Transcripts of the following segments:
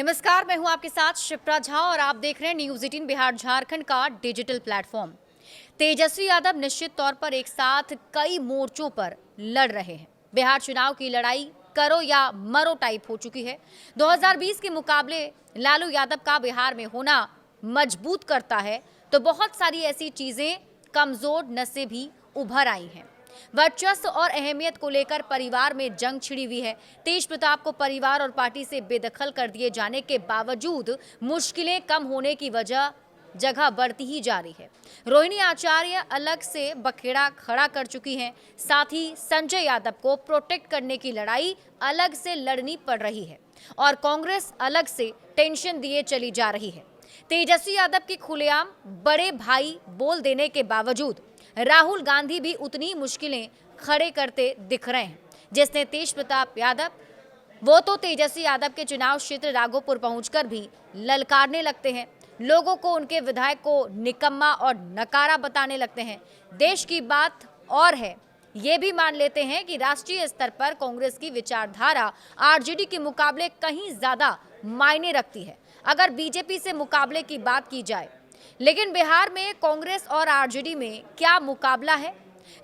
नमस्कार, मैं हूं आपके साथ शिप्रा झा और आप देख रहे हैं न्यूज 18 बिहार झारखंड का डिजिटल प्लेटफॉर्म। तेजस्वी यादव निश्चित तौर पर एक साथ कई मोर्चों पर लड़ रहे हैं। बिहार चुनाव की लड़ाई करो या मरो टाइप हो चुकी है। 2020 के मुकाबले लालू यादव का बिहार में होना मजबूत करता है तो बहुत सारी ऐसी चीजें कमजोर नसें भी उभर आई हैं। वर्चस्व और अहमियत को लेकर परिवार में जंग छिड़ी हुई है। तेज प्रताप को परिवार और पार्टी से बेदखल कर दिए जाने के बावजूद मुश्किलें कम होने की जगह बढ़ती ही जा रही है। रोहिणी आचार्य अलग से बखेड़ा खड़ा कर चुकी हैं। साथ ही संजय यादव को प्रोटेक्ट करने की लड़ाई अलग से लड़नी पड़ रही है और कांग्रेस अलग से टेंशन दिए चली जा रही है। तेजस्वी यादव के खुलेआम बड़े भाई बोल देने के बावजूद राहुल गांधी भी उतनी मुश्किलें खड़े करते दिख रहे हैं। जिसने तेज प्रताप यादव वो तो तेजस्वी यादव के चुनाव क्षेत्र राघोपुर पहुंचकर भी ललकारने लगते हैं। लोगों को उनके विधायक को निकम्मा और नकारा बताने लगते हैं। देश की बात और है, ये भी मान लेते हैं कि राष्ट्रीय स्तर पर कांग्रेस की विचारधारा आरजेडी के मुकाबले कहीं ज्यादा मायने रखती है अगर बीजेपी से मुकाबले की बात की जाए। लेकिन बिहार में कांग्रेस और आरजेडी में क्या मुकाबला है?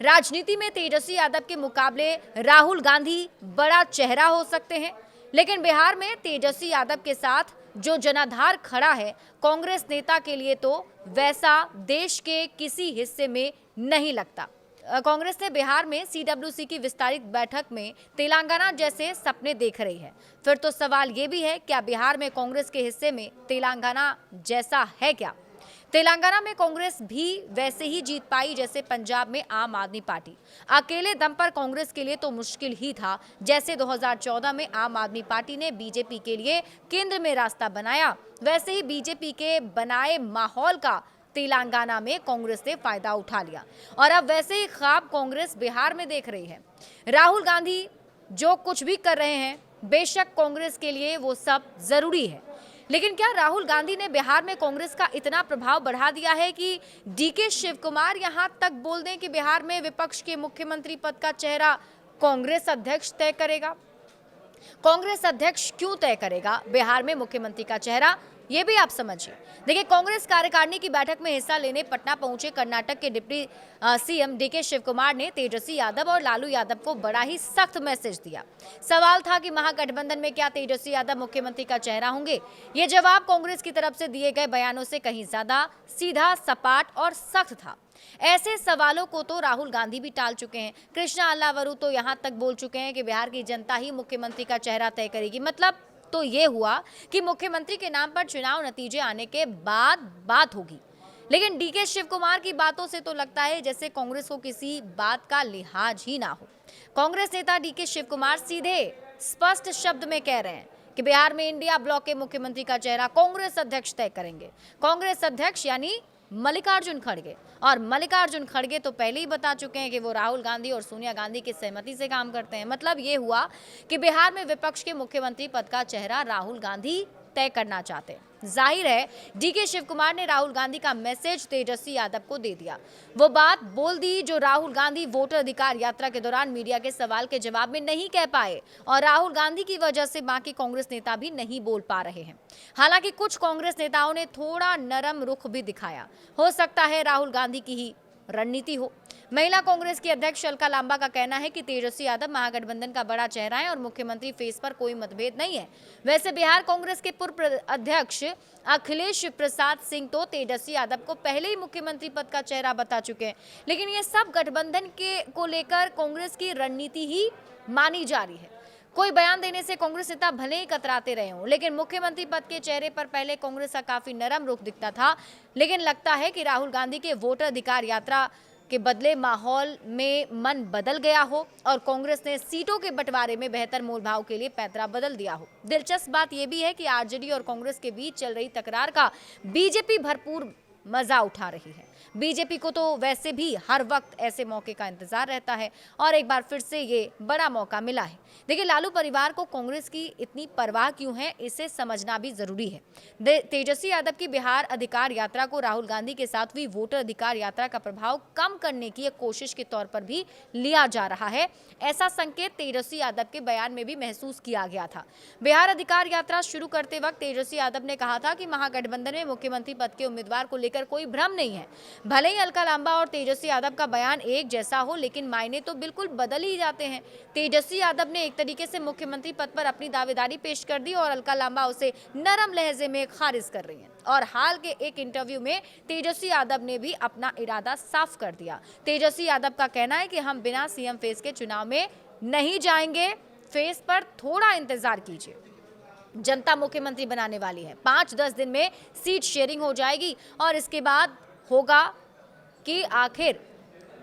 राजनीति में तेजस्वी यादव के मुकाबले राहुल गांधी बड़ा चेहरा हो सकते हैं, लेकिन बिहार में तेजस्वी यादव के साथ जो जनाधार खड़ा है कांग्रेस नेता के लिए तो वैसा देश के किसी हिस्से में नहीं लगता। कांग्रेस ने बिहार में सीडब्ल्यूसी की विस्तारित बैठक में तेलंगाना जैसे सपने देख रही है। फिर तो सवाल ये भी है, क्या बिहार में कांग्रेस के हिस्से में तेलंगाना जैसा है क्या? तेलंगाना में कांग्रेस भी वैसे ही जीत पाई जैसे पंजाब में आम आदमी पार्टी। अकेले दम पर कांग्रेस के लिए तो मुश्किल ही था। जैसे 2014 में आम आदमी पार्टी ने बीजेपी के लिए केंद्र में रास्ता बनाया, वैसे ही बीजेपी के बनाए माहौल का तेलंगाना में कांग्रेस ने फायदा उठा लिया और अब वैसे ही ख्वाब कांग्रेस बिहार में देख रही है। राहुल गांधी जो कुछ भी कर रहे हैं, बेशक कांग्रेस के लिए वो सब जरूरी है, लेकिन क्या राहुल गांधी ने बिहार में कांग्रेस का इतना प्रभाव बढ़ा दिया है कि डीके शिव कुमार यहां तक बोल दें कि बिहार में विपक्ष के मुख्यमंत्री पद का चेहरा कांग्रेस अध्यक्ष तय करेगा? कांग्रेस अध्यक्ष क्यों तय करेगा बिहार में मुख्यमंत्री का चेहरा? ये भी आप समझिए। देखिए, कांग्रेस कार्यकारिणी की बैठक में हिस्सा लेने पटना पहुंचे कर्नाटक के deputy CM DK Shivakumar ने तेजस्वी यादव और लालू यादव को बड़ा ही सख्त मैसेज दिया। सवाल था कि महागठबंधन में क्या तेजस्वी यादव मुख्यमंत्री का चेहरा होंगे? ये जवाब कांग्रेस की तरफ से दिए गए बयानों से कहीं ज्यादा सीधा, सपाट और सख्त था। ऐसे सवालों को तो राहुल गांधी भी टाल चुके हैं। कृष्णा अल्लावरू तो यहां तक बोल चुके हैं कि बिहार की जनता ही मुख्यमंत्री का चेहरा तय करेगी। मतलब तो ये हुआ कि मुख्यमंत्री के नाम पर चुनाव नतीजे आने के बाद बात होगी। लेकिन डीके शिव कुमार की बातों से तो लगता है जैसे कांग्रेस को किसी बात का लिहाज ही ना हो। कांग्रेस नेता डीके शिव कुमार सीधे स्पष्ट शब्द में कह रहे हैं कि बिहार में इंडिया ब्लॉक के मुख्यमंत्री का चेहरा कांग्रेस अध्यक्ष तय करेंगे। कांग्रेस अध्यक्ष यानी मल्लिकार्जुन खड़गे, और मल्लिकार्जुन खड़गे तो पहले ही बता चुके हैं कि वो राहुल गांधी और सोनिया गांधी की सहमति से काम करते हैं। मतलब ये हुआ कि बिहार में विपक्ष के मुख्यमंत्री पद का चेहरा राहुल गांधी तय करना चाहते हैं। जाहिर है डीके शिव कुमार ने राहुल गांधी का मैसेज तेजस्वी यादव को दे दिया। वो बात बोल दी जो राहुल गांधी वोटर अधिकार यात्रा के दौरान मीडिया के सवाल के जवाब में नहीं कह पाए, और राहुल गांधी की वजह से बाकी कांग्रेस नेता भी नहीं बोल पा रहे हैं। हालांकि कुछ कांग्रेस नेताओं ने थोड़ा नरम रुख भी दिखाया। हो सकता है राहुल गांधी की ही रणनीति हो। महिला कांग्रेस की अध्यक्ष अलका लांबा का कहना है कि तेजस्वी यादव महागठबंधन का बड़ा चेहरा है और मुख्यमंत्री फेस पर कोई मतभेद नहीं है। वैसे बिहार कांग्रेस के पूर्व अध्यक्ष अखिलेश प्रसाद सिंह तो तेजस्वी यादव को पहले ही मुख्यमंत्री पद का चेहरा बता चुके हैं। लेकिन ये सब गठबंधन को लेकर कांग्रेस की रणनीति ही मानी जा रही है। कोई बयान देने से कांग्रेस नेता भले ही कतराते रहे हों, लेकिन मुख्यमंत्री पद के चेहरे पर पहले कांग्रेस का काफी नरम रुख दिखता था। लेकिन लगता है कि राहुल गांधी के वोटर अधिकार यात्रा के बदले माहौल में मन बदल गया हो और कांग्रेस ने सीटों के बंटवारे में बेहतर मोलभाव के लिए पैंतरा बदल दिया हो। दिलचस्प बात यह भी है कि आरजेडी और कांग्रेस के बीच चल रही तकरार का बीजेपी भरपूर मजा उठा रही है। बीजेपी को तो वैसे भी हर वक्त ऐसे मौके का इंतजार रहता है और एक बार फिर से ये बड़ा मौका मिला है। देखिए, लालू परिवार को कांग्रेस की इतनी परवाह क्यों है, इसे समझना भी जरूरी है। तेजस्वी यादव की बिहार अधिकार यात्रा को राहुल गांधी के साथ हुई वोटर अधिकार यात्रा का प्रभाव कम करने की एक कोशिश के तौर पर भी लिया जा रहा है। ऐसा संकेत तेजस्वी यादव के बयान में भी महसूस किया गया था। बिहार अधिकार यात्रा शुरू करते वक्त तेजस्वी यादव ने कहा था कि महागठबंधन में मुख्यमंत्री पद के उम्मीदवार को लेकर कोई भ्रम नहीं है। भले ही अलका लांबा और तेजस्वी यादव का बयान एक जैसा हो, लेकिन मायने तो बिल्कुल बदल ही जाते हैं। तेजस्वी यादव ने एक तरीके से मुख्यमंत्री पद पर अपनी दावेदारी पेश कर दी और अलका लांबा उसे नरम लहजे में खारिज कर रही हैं। और हाल के एक इंटरव्यू में तेजस्वी यादव ने भी अपना इरादा साफ कर दिया। तेजस्वी यादव का कहना है कि हम बिना सीएम फेस के चुनाव में नहीं जाएंगे, फेस पर थोड़ा इंतजार कीजिए। जनता मुख्यमंत्री बनाने वाली है, 5-10 दिन में सीट शेयरिंग हो जाएगी और इसके बाद होगा कि आखिर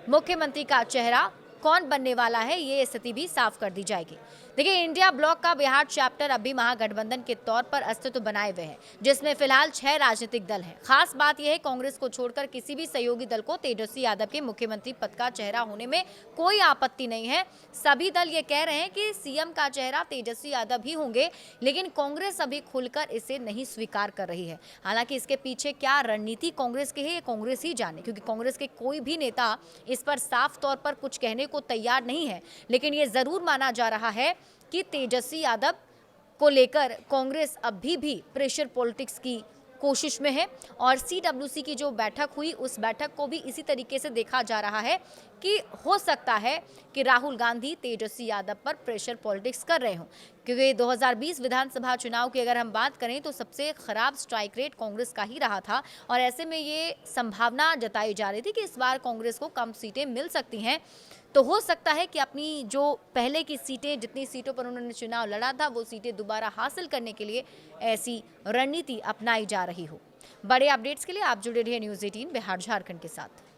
मुख्यमंत्री का चेहरा कौन बनने वाला है, ये स्थिति भी साफ कर दी जाएगी। देखिए, इंडिया ब्लॉक का बिहार चैप्टर अभी महागठबंधन के तौर पर अस्तित्व बनाए हुए है, जिसमें फिलहाल 6 राजनीतिक दल हैं। खास बात यह है, कांग्रेस को छोड़कर किसी भी सहयोगी दल को तेजस्वी यादव के मुख्यमंत्री पद का चेहरा होने में कोई आपत्ति नहीं है। सभी दल ये कह रहे हैं कि सीएम का चेहरा तेजस्वी यादव ही होंगे, लेकिन कांग्रेस अभी खुलकर इसे नहीं स्वीकार कर रही है। हालांकि इसके पीछे क्या रणनीति कांग्रेस की है, ये कांग्रेस ही जाने, क्योंकि कांग्रेस के कोई भी नेता इस पर साफ तौर पर कुछ कहने को तैयार नहीं है। लेकिन ये जरूर माना जा रहा है कि तेजस्वी यादव को लेकर कांग्रेस अभी भी प्रेशर पॉलिटिक्स की कोशिश में है और सीडब्ल्यूसी की जो बैठक हुई, उस बैठक को भी इसी तरीके से देखा जा रहा है कि हो सकता है कि राहुल गांधी तेजस्वी यादव पर प्रेशर पॉलिटिक्स कर रहे हों, क्योंकि 2020 विधानसभा चुनाव की अगर हम बात करें तो सबसे खराब स्ट्राइक रेट कांग्रेस का ही रहा था और ऐसे में ये संभावना जताई जा रही थी कि इस बार कांग्रेस को कम सीटें मिल सकती हैं। तो हो सकता है कि अपनी जो पहले की सीटें, जितनी सीटों पर उन्होंने चुनाव लड़ा था, वो सीटें दोबारा हासिल करने के लिए ऐसी रणनीति अपनाई जा रही हो। बड़े अपडेट्स के लिए आप जुड़े रहिए न्यूज़ 18 बिहार झारखंड के साथ।